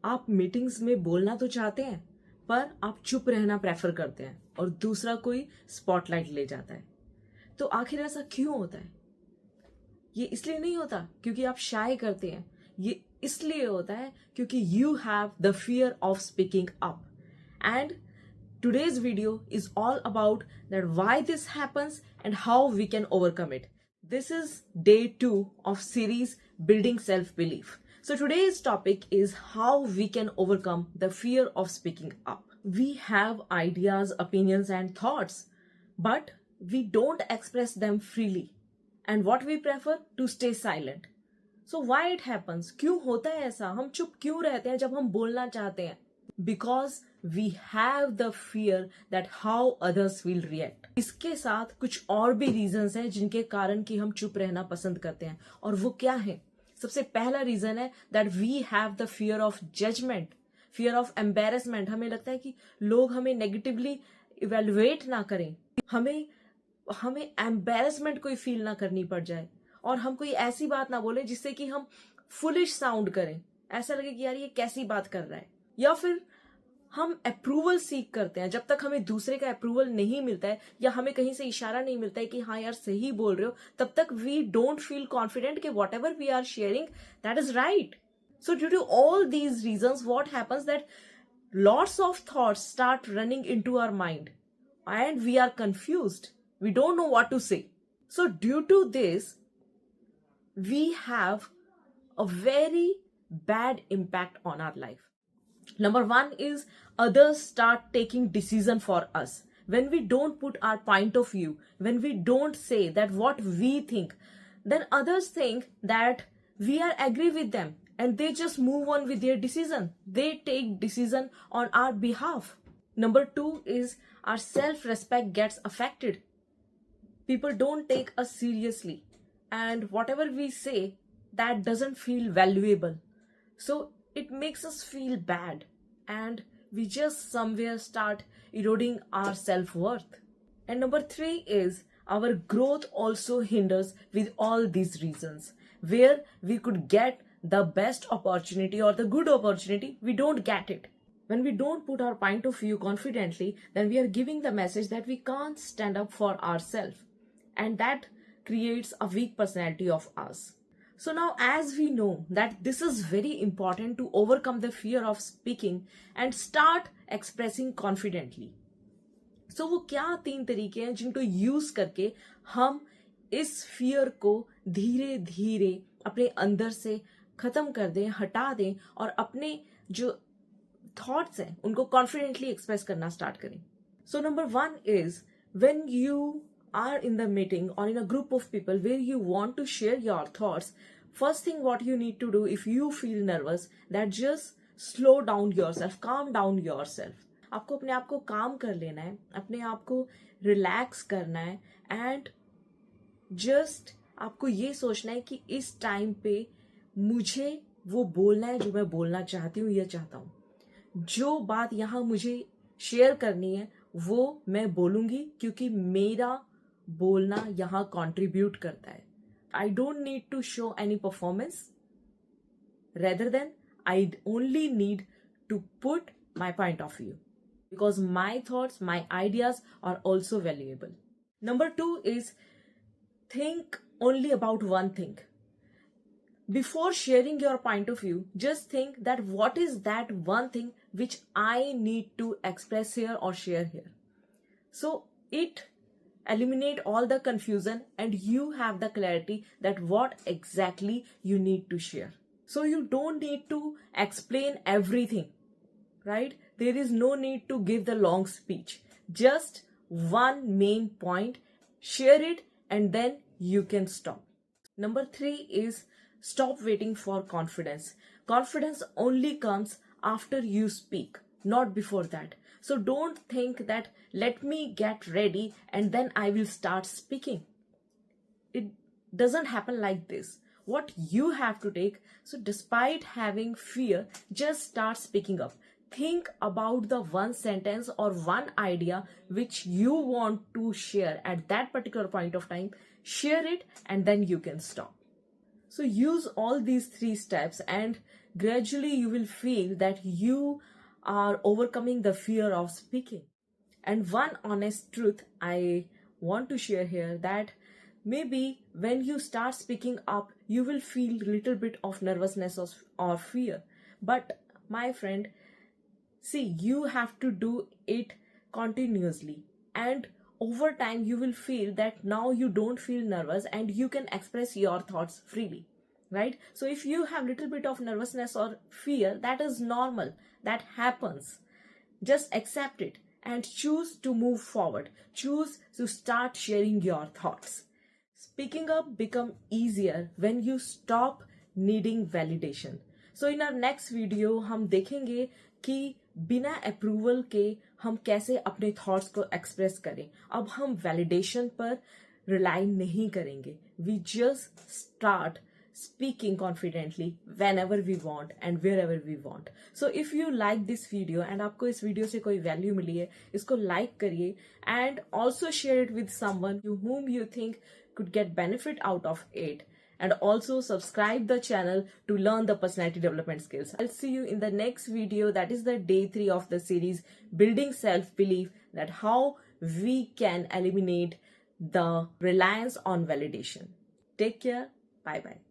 आप मीटिंग्स में बोलना तो चाहते हैं पर आप चुप रहना प्रेफर करते हैं और दूसरा कोई स्पॉटलाइट ले जाता है। तो आखिर ऐसा क्यों होता है? ये इसलिए नहीं होता क्योंकि आप शाय करते हैं, ये इसलिए होता है क्योंकि you have the fear of speaking up. And today's video is all about that why this happens and how we can overcome it. This is day 2 of series Building Self-Belief. So today's topic is how we can overcome the fear of speaking up. We have ideas, opinions and thoughts, but we don't express them freely. And what we prefer? To stay silent. So why it happens? क्यों होता है ऐसा? हम चुप क्यों रहते हैं जब हम बोलना चाहते हैं? Because we have the fear that how others will react. इसके साथ कुछ और भी रीजंस हैं जिनके कारण कि हम चुप रहना पसंद करते हैं, और वो क्या है? सबसे पहला रीजन है that we have the fear of judgment, fear of embarrassment. हमें लगता है कि लोग हमें नेगेटिवली इवेलुएट ना करें, हमें एम्बेरसमेंट कोई फील ना करनी पड़ जाए, और हम कोई ऐसी बात ना बोले जिससे कि हम फुलिश साउंड करें, ऐसा लगे कि यार ये कैसी बात कर रहा है। या फिर हम अप्रूवल सीख करते हैं, जब तक हमें दूसरे का अप्रूवल नहीं मिलता है या हमें कहीं से इशारा नहीं मिलता है कि हाँ यार सही बोल रहे हो, तब तक वी डोंट फील कॉन्फिडेंट कि whatever we are sharing that is right. So due to all these reasons what happens that lots of thoughts start running into our mind and we are confused. We don't know what to say. So due to this, we have a very bad impact on our life. Number one is others start taking decision for us. When we don't put our point of view, when we don't say that what we think, then others think that we are agree with them and they just move on with their decision. They take decision on our behalf. Number two is our self-respect gets affected. People don't take us seriously, and whatever we say, that doesn't feel valuable. So it makes us feel bad, and we just somewhere start eroding our self-worth. And number three is our growth also hinders with all these reasons. Where we could get the best opportunity or the good opportunity, we don't get it. When we don't put our point of view confidently, then we are giving the message that we can't stand up for ourselves, and that creates a weak personality of us. So now, as we know that this is very important to overcome the fear of speaking and start expressing confidently. So वो क्या 3 तरीके हैं जिनको use करके हम इस fear को धीरे धीरे अपने अंदर से खत्म कर दें, हटा दें, और अपने जो थॉट्स हैं उनको कॉन्फिडेंटली एक्सप्रेस करना स्टार्ट करें. So number 1 is when you are in the meeting or in a group of people where you want to share your thoughts, first thing what you need to do, if you feel nervous, that just slow down yourself, calm down yourself. आपको अपने आप को काम कर लेना है, अपने आप को रिलैक्स करना है, एंड जस्ट आपको ये सोचना है कि इस टाइम पे मुझे वो बोलना है जो मैं बोलना चाहती हूँ या चाहता हूँ. जो बात यहाँ मुझे शेयर करनी है वो मैं बोलूंगी, क्योंकि मेरा बोलना यहाँ कंट्रीब्यूट करता है. I don't need to show any performance, rather than I only need to put my point of view, because my thoughts, my ideas are also valuable. Number 2 is think only about one thing. Before sharing your point of view, just think that what is that one thing which I need to express here or share here. So it eliminate all the confusion and you have the clarity that what exactly you need to share. So you don't need to explain everything, right? There is no need to give the long speech. Just one main point, share it, and then you can stop. Number 3 is stop waiting for confidence. Confidence only comes after you speak, not before that. So don't think that let me get ready and then I will start speaking. It doesn't happen like this. What you have to take, so despite having fear, just start speaking up. Think about the one sentence or one idea which you want to share at that particular point of time. Share it and then you can stop. So use all these 3 steps and gradually you will feel that you are overcoming the fear of speaking. And one honest truth I want to share here, that maybe when you start speaking up, you will feel a little bit of nervousness or fear. But my friend, see, you have to do it continuously, and over time you will feel that now you don't feel nervous and you can express your thoughts freely, right? So if you have little bit of nervousness or fear, that is normal, that happens. Just accept it and choose to move forward. Choose to start sharing your thoughts. Speaking up become easier when you stop needing validation. So in our next video हम देखेंगे कि बिना approval के हम कैसे अपने thoughts को express करें. अब हम वैलिडेशन पर रिलाई नहीं करेंगे. We just start speaking confidently whenever we want and wherever we want. So if you like this video and आपको इस वीडियो से कोई वैल्यू मिली है, इसको लाइक करिए and also share it with someone whom you think could get benefit out of it. And also subscribe the channel to learn the personality development skills. I'll see you in the next video. That is the day 3 of the series, Building Self-Belief, that how we can eliminate the reliance on validation. Take care. Bye-bye.